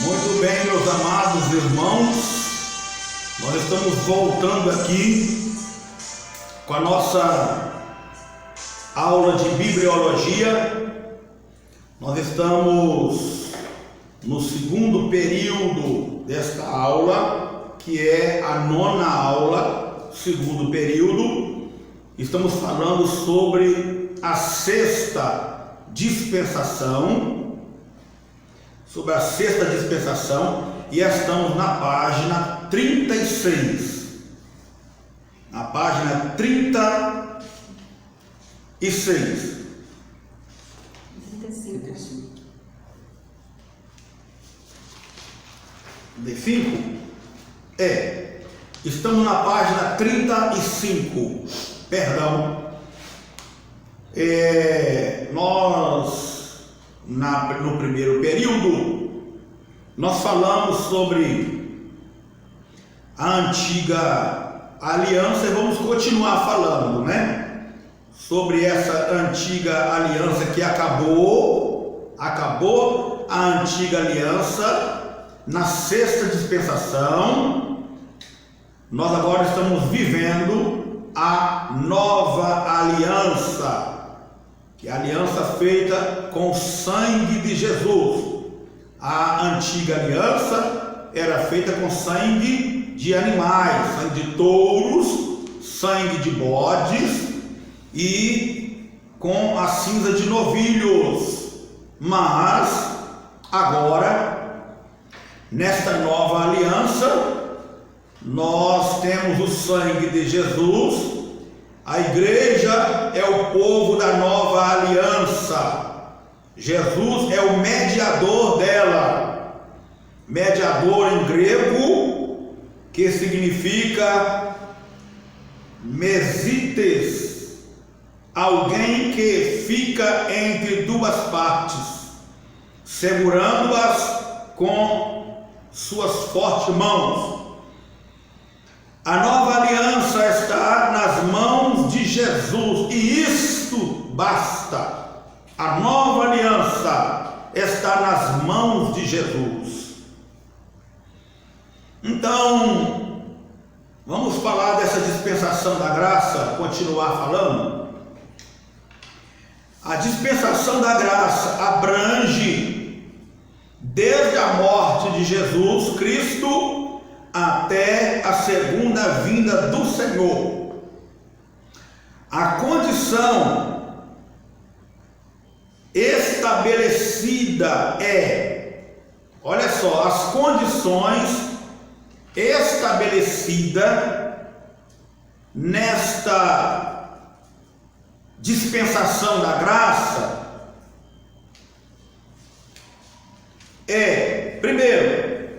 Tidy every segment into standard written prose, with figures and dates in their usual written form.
Muito bem, meus amados irmãos, nós estamos voltando aqui com a nossa aula de bibliologia. Nós estamos no segundo período desta aula, que é a nona aula, segundo período. Estamos falando sobre a sexta dispensação, e estamos na página 36. Na página 36. 35? Estamos na página 35. Perdão. No primeiro período, nós falamos sobre a antiga aliança e vamos continuar falando, né? Sobre essa antiga aliança que acabou a antiga aliança na sexta dispensação. Nós agora estamos vivendo a nova aliança, que é a aliança feita com o sangue de Jesus. A antiga aliança era feita com sangue de animais, sangue de touros, sangue de bodes e com a cinza de novilhos. Mas agora, nesta nova aliança, nós temos o sangue de Jesus. A igreja é o povo da nova aliança. Jesus é o mediador dela. Mediador em grego, que significa mesites, alguém que fica entre duas partes, segurando-as com suas fortes mãos. A nova aliança está nas mãos de Jesus, e isto basta. A nova aliança está nas mãos de Jesus. Então, vamos falar dessa dispensação da graça, continuar falando. A dispensação da graça abrange desde a morte de Jesus Cristo até a segunda vinda do Senhor. A condição estabelecida olha só, as condições estabelecidas nesta dispensação da graça primeiro,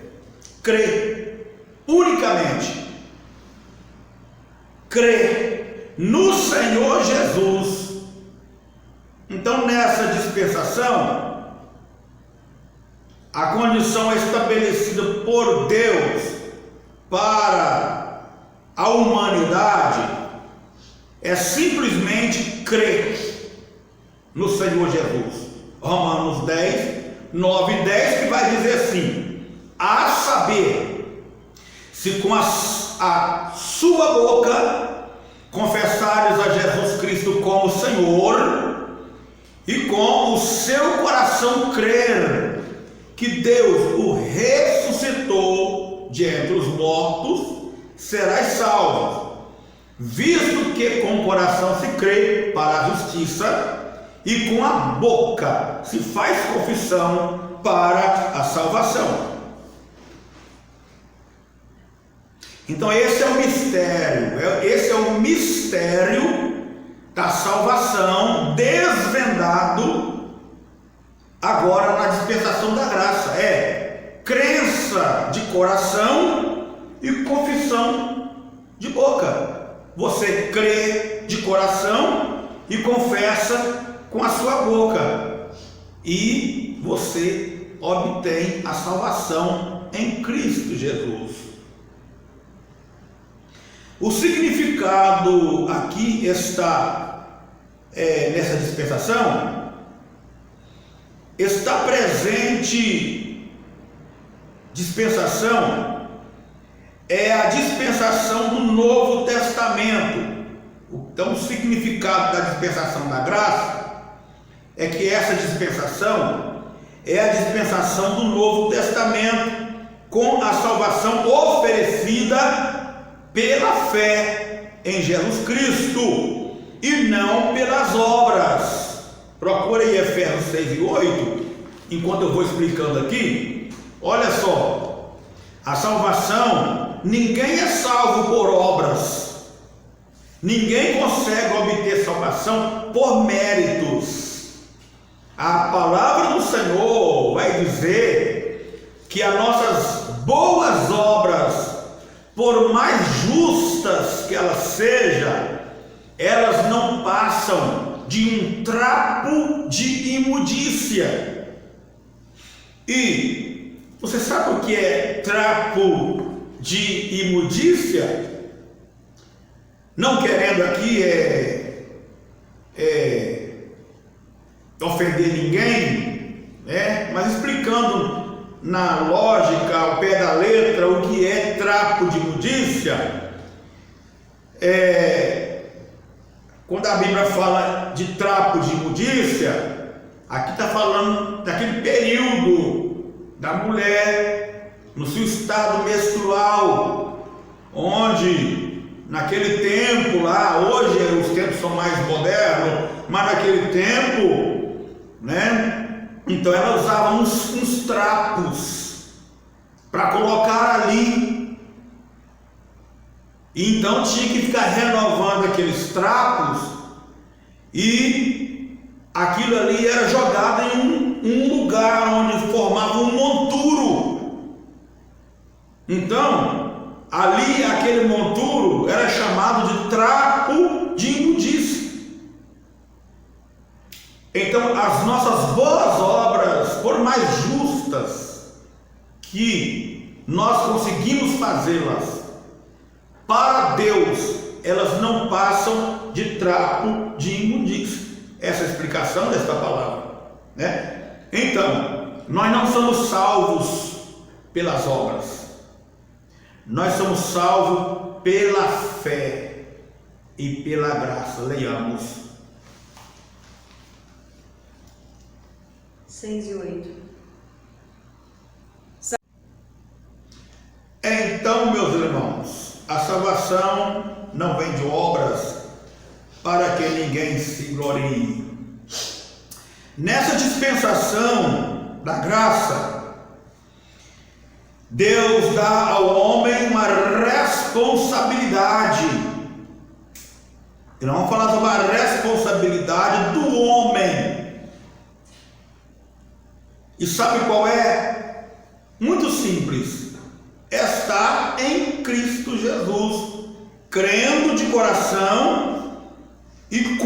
crer unicamente, crer no Senhor Jesus. Então, nessa dispensação, a condição estabelecida por Deus para a humanidade é simplesmente crer no Senhor Jesus. Romanos 10, 9 e 10, que vai dizer assim: a saber, se com a sua boca confessares a Jesus Cristo como Senhor, e com o seu coração crer que Deus o ressuscitou de entre os mortos, serás salvo. Visto que com o coração se crê para a justiça, e com a boca se faz confissão para a salvação. Então esse é o mistério da salvação desvendado agora na dispensação da graça. Crença de coração e confissão de boca. Você crê de coração e confessa com a sua boca, e você obtém a salvação em Cristo Jesus. O significado aqui está nessa dispensação, está presente dispensação é a dispensação do Novo Testamento. Então, o significado da dispensação da graça é que essa dispensação é a dispensação do Novo Testamento, com a salvação oferecida pela fé em Jesus Cristo e não pelas obras. Procura aí Efésios 6 e 8, enquanto eu vou explicando aqui. Olha só, a salvação, ninguém é salvo por obras, ninguém consegue obter salvação por méritos. A palavra do Senhor vai dizer que as nossas boas obras, por mais justas que elas sejam, elas não passam de um trapo de imundícia. E você sabe o que é trapo de imundícia? Não querendo aqui ofender ninguém, mas explicando na lógica, ao pé da letra, o que é trapo de imundícia. Quando a Bíblia fala de trapo de imundícia, aqui está falando daquele período da mulher no seu estado menstrual, onde naquele tempo lá, hoje os tempos são mais modernos, mas naquele tempo, então ela usava uns trapos para colocar ali. E então tinha que ficar renovando aqueles trapos, e aquilo ali era jogado em um lugar onde formava um monturo. Então, ali aquele monturo era chamado de trapo de imundícia. Então, as nossas boas obras, por mais justas que nós conseguimos fazê-las, para Deus, elas não passam de trapo de imundícia. Essa é a explicação desta palavra, Então, nós não somos salvos pelas obras, nós somos salvos pela fé e pela graça. Leiamos 6 e 8. Então, meus irmãos, a salvação não vem de obras, para que ninguém se glorie. Nessa dispensação da graça, Deus dá ao homem uma responsabilidade. E nós vamos falar sobre a responsabilidade do homem. E sabe qual é? Muito simples. Estar em Cristo Jesus, crendo de coração e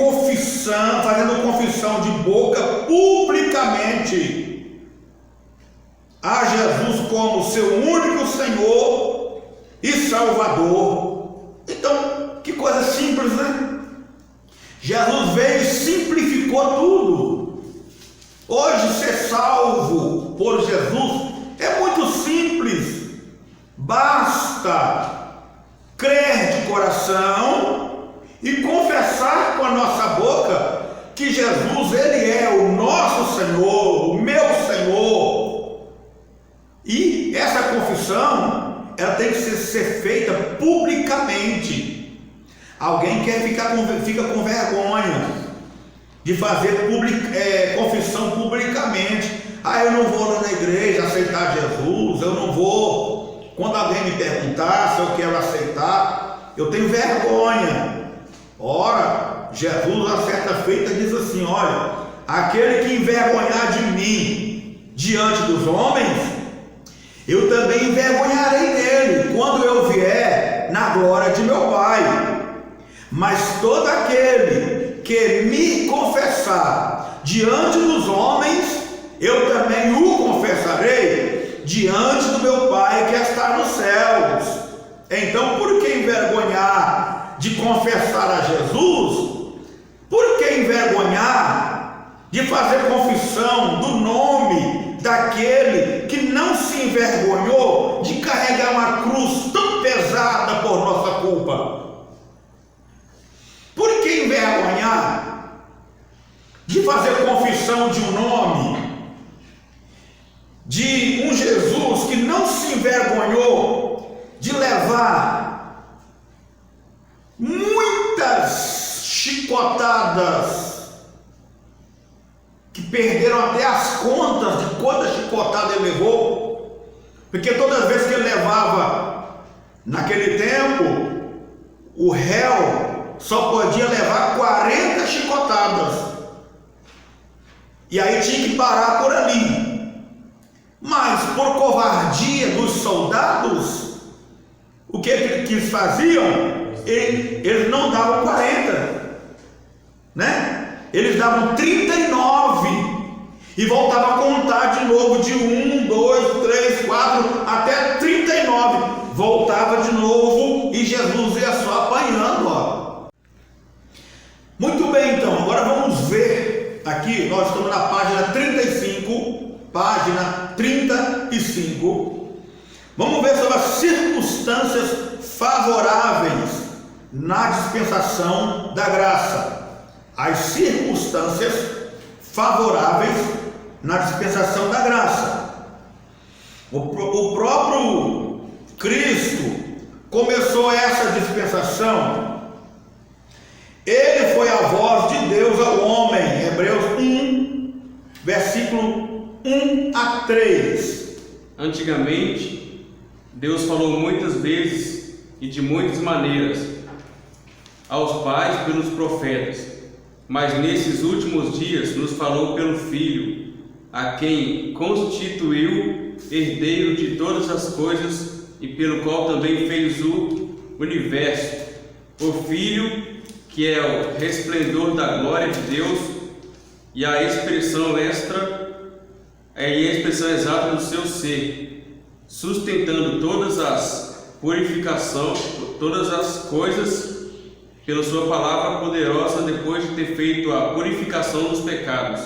fazendo confissão de boca publicamente a Jesus como seu único Senhor e Salvador. Então, que coisa simples, Jesus veio e simplificou tudo. Hoje ser salvo por Jesus é muito simples. Basta crer de coração e confessar com a nossa boca que Jesus, Ele é o nosso Senhor, o meu Senhor. E essa confissão, ela tem que ser feita publicamente. Alguém fica com vergonha de fazer confissão publicamente. Eu não vou lá na igreja aceitar Jesus, eu não vou. Quando alguém me perguntar se eu quero aceitar, eu tenho vergonha. Ora, Jesus, a certa feita, diz assim: olha, aquele que envergonhar de mim diante dos homens, eu também envergonharei dele quando eu vier na glória de meu Pai. Mas todo aquele que me confessar diante dos homens, eu também o confessarei diante do meu Pai que está nos céus. Então, por que envergonhar de confessar a Jesus? Por que envergonhar de fazer confissão do nome daquele que não se envergonhou chicotadas, que perderam até as contas de quantas chicotadas ele levou, porque todas as vezes que ele levava, naquele tempo, o réu só podia levar 40 chicotadas, e aí tinha que parar por ali. Mas por covardia dos soldados, o que eles faziam? Eles não davam 40, né? Eles davam 39 e voltavam a contar de novo, de 1, 2, 3, 4 até 39. Voltava de novo e Jesus ia só apanhando, ó. Muito bem, então, agora vamos ver aqui, nós estamos na página 35, página 35. Vamos ver sobre as circunstâncias favoráveis na dispensação da graça. As circunstâncias favoráveis na dispensação da graça. O próprio Cristo começou essa dispensação. Ele foi a voz de Deus ao homem. Hebreus 1, versículo 1 a 3. Antigamente, Deus falou muitas vezes e de muitas maneiras aos pais pelos profetas. Mas nesses últimos dias nos falou pelo Filho, a quem constituiu herdeiro de todas as coisas e pelo qual também fez o universo. O Filho, que é o resplendor da glória de Deus e a expressão exata do seu ser, sustentando todas as coisas pela sua palavra poderosa. Depois de ter feito a purificação dos pecados,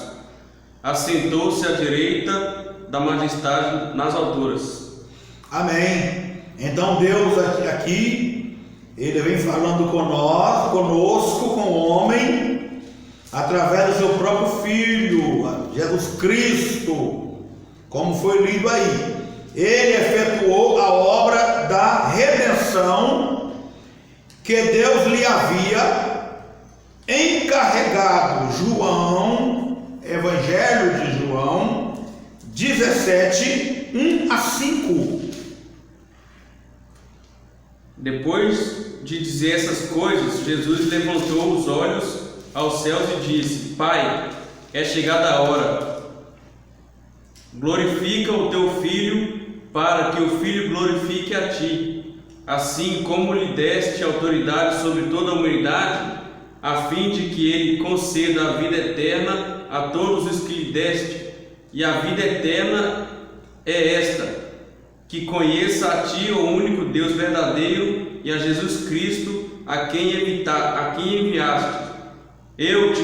assentou-se à direita da majestade nas alturas. Amém. Então Deus aqui, Ele vem falando conosco, com o homem, através do seu próprio Filho, Jesus Cristo, como foi lido aí. Ele efetuou a obra da redenção que Deus lhe havia encarregado. Evangelho de João 17, 1 a 5. Depois de dizer essas coisas, Jesus levantou os olhos aos céus e disse: Pai, é chegada a hora. Glorifica o teu Filho, para que o Filho glorifique a ti, assim como lhe deste autoridade sobre toda a humanidade, a fim de que ele conceda a vida eterna a todos os que lhe deste. E a vida eterna é esta: que conheça a ti, o único Deus verdadeiro, e a Jesus Cristo, a quem enviaste. Eu te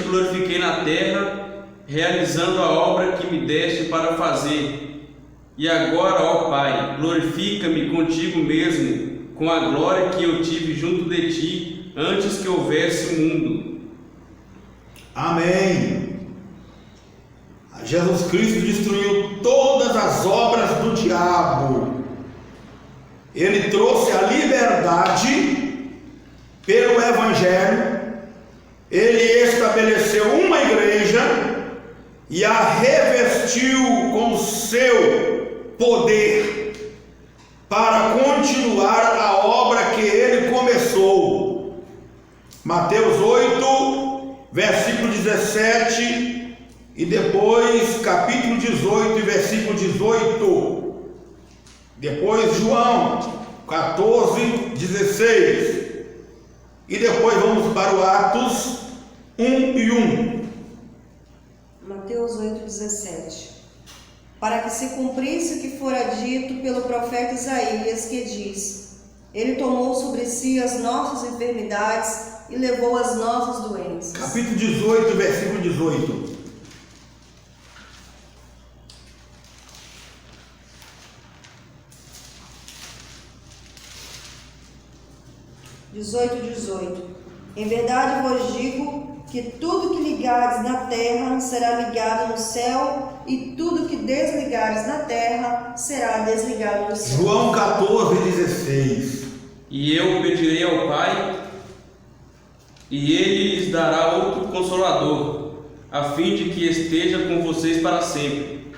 glorifiquei na terra, realizando a obra que me deste para fazer. E agora, ó Pai, glorifica-me contigo mesmo, com a glória que eu tive junto de ti, antes que houvesse o mundo. Amém. Jesus Cristo destruiu todas as obras do diabo. Ele trouxe a liberdade pelo Evangelho. Ele estabeleceu uma igreja e a revestiu com o seu poder para continuar a obra que ele começou. Mateus 8, versículo 17, e depois capítulo 18, versículo 18. Depois João 14, 16. E depois vamos para o Atos 1 e 1. Mateus 8, 17. Para que se cumprisse o que fora dito pelo profeta Isaías, que diz: Ele tomou sobre si as nossas enfermidades e levou as nossas doenças. Capítulo 18, versículo 18. 18. Em verdade vos digo que tudo que ligares na terra será ligado no céu, e tudo que desligares na terra será desligado no céu. João 14, 16. E eu pedirei ao Pai, E ele lhes dará outro Consolador, a fim de que esteja com vocês para sempre.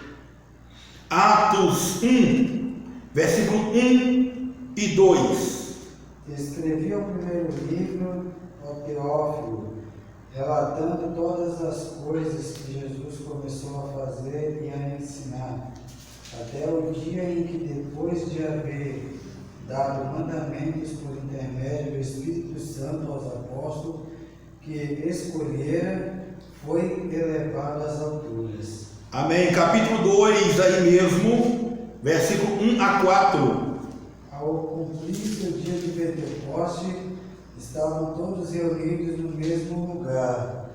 Atos 1, versículo 1 e 2. Escrevi o primeiro livro ao Teófilo, relatando todas as coisas que Jesus começou a fazer e a ensinar, até o dia em que, depois de haver dado mandamentos por intermédio do Espírito Santo aos apóstolos que escolhera, foi elevado às alturas. Amém. Capítulo 2, aí mesmo, versículo 1 a 4. Ao cumprir-se o dia de Pentecoste, estavam todos reunidos no mesmo lugar.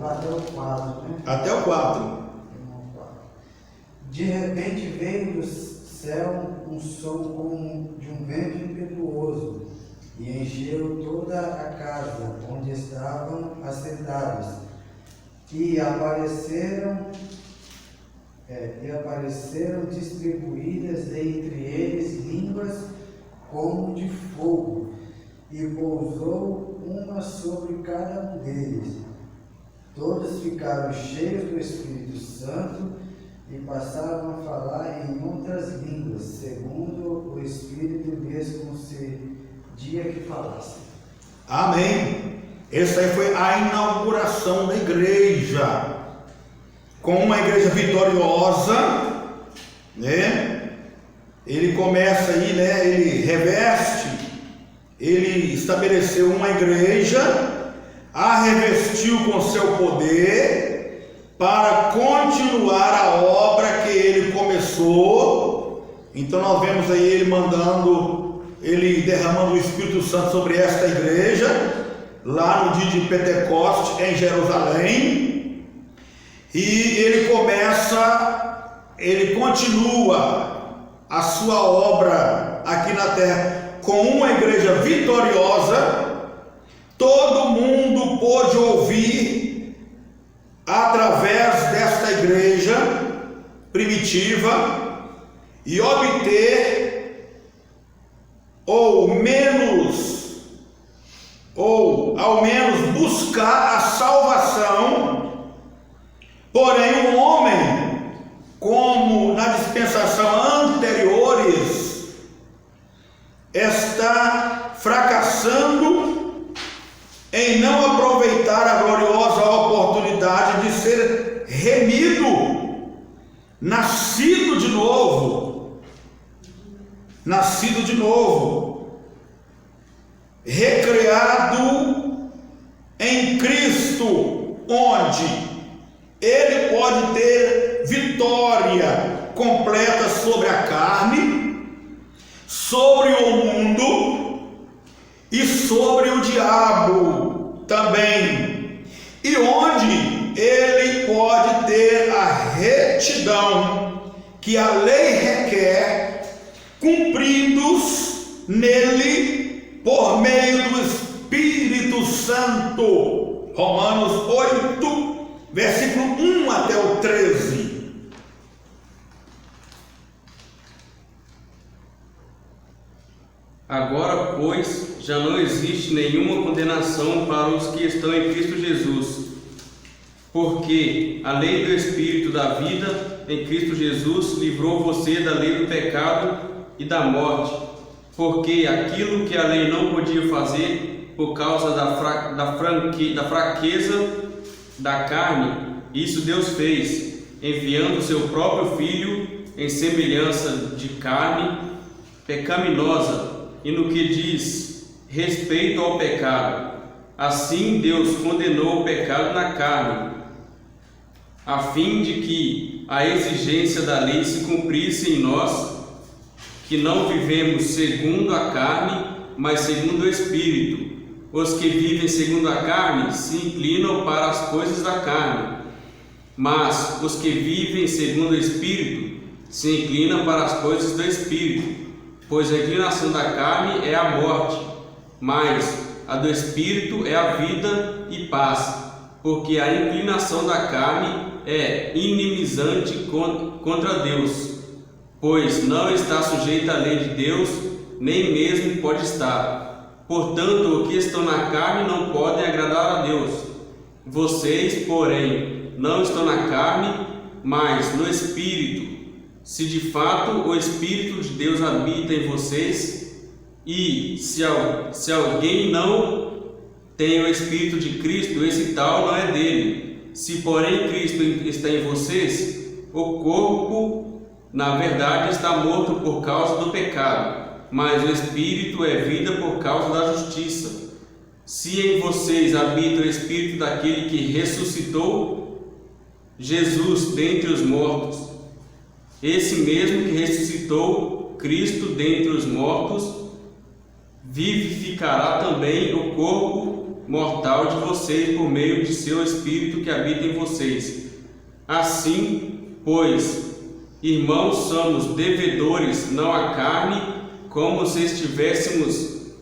Até o 4, né? Até o 4. De repente veio do céu um som como de um vento impetuoso e encheu toda a casa onde estavam assentados. E apareceram distribuídas entre eles línguas como de fogo, e pousou uma sobre cada um deles. Todos ficaram cheios do Espírito Santo e passaram a falar em outras línguas, segundo o Espírito lhes concedia que falassem. Amém. Essa aí foi a inauguração da igreja, com uma igreja vitoriosa, né? Ele começa aí, né? Ele reveste, ele estabeleceu uma igreja, a revestiu com seu poder para continuar a obra que ele começou. Então nós vemos aí ele ele derramando o Espírito Santo sobre esta igreja, lá no dia de Pentecoste, em Jerusalém. E ele continua a sua obra aqui na terra com uma igreja vitoriosa. Todo mundo pôde ouvir através desta igreja primitiva e obter ou ao menos buscar a salvação. Porém, o homem, como na dispensação anteriores, está fracassando em não aproveitar a gloriosa oportunidade de ser remido, nascido de novo, recreado em Cristo, onde ele pode ter vitória completa sobre a carne, sobre o mundo e sobre o diabo também, e onde ele pode ter a retidão que a lei requer, cumpridos nele por meio do Espírito Santo. Romanos 8, versículo 1 até o 13. Agora, pois, já não existe nenhuma condenação para os que estão em Cristo Jesus, porque a lei do Espírito da vida em Cristo Jesus livrou você da lei do pecado e da morte, porque aquilo que a lei não podia fazer por causa da fraqueza da carne, isso Deus fez, enviando o seu próprio Filho em semelhança de carne pecaminosa, e no que diz respeito ao pecado, assim Deus condenou o pecado na carne, a fim de que a exigência da lei se cumprisse em nós, que não vivemos segundo a carne, mas segundo o Espírito. Os que vivem segundo a carne se inclinam para as coisas da carne, mas os que vivem segundo o Espírito se inclinam para as coisas do Espírito. Pois a inclinação da carne é a morte, mas a do Espírito é a vida e paz, porque a inclinação da carne é inimizante contra Deus, pois não está sujeita à lei de Deus, nem mesmo pode estar. Portanto, os que estão na carne não podem agradar a Deus. Vocês, porém, não estão na carne, mas no Espírito. Se de fato o Espírito de Deus habita em vocês, e se alguém não tem o Espírito de Cristo, esse tal não é dele. Se porém Cristo está em vocês, o corpo, na verdade, está morto por causa do pecado, mas o Espírito é vida por causa da justiça. Se em vocês habita o Espírito daquele que ressuscitou Jesus dentre os mortos, esse mesmo que ressuscitou Cristo dentre os mortos, vivificará também o corpo mortal de vocês por meio de seu Espírito que habita em vocês. Assim, pois, irmãos, somos devedores, não à carne, como se estivéssemos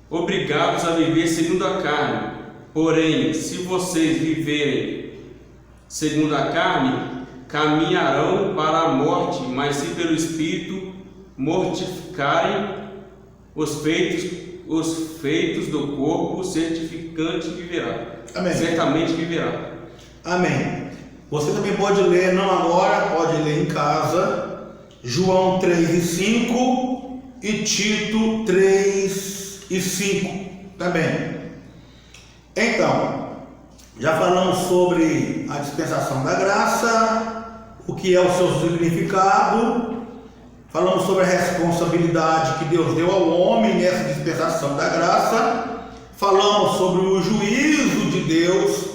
obrigados a viver segundo a carne. Porém, se vocês viverem segundo a carne, caminharão para a morte, mas se pelo Espírito mortificarem os feitos do corpo, certificante viverá. Amém. Certamente viverá. Amém. Você também pode ler, não agora, pode ler em casa, João 3:5 e Tito 3:5 também. Então, já falamos sobre a dispensação da graça, o que é o seu significado, falamos sobre a responsabilidade que Deus deu ao homem nessa dispensação da graça, falamos sobre o juízo de Deus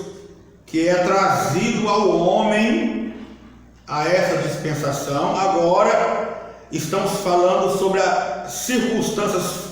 que é trazido ao homem a essa dispensação. Agora estamos falando sobre as circunstâncias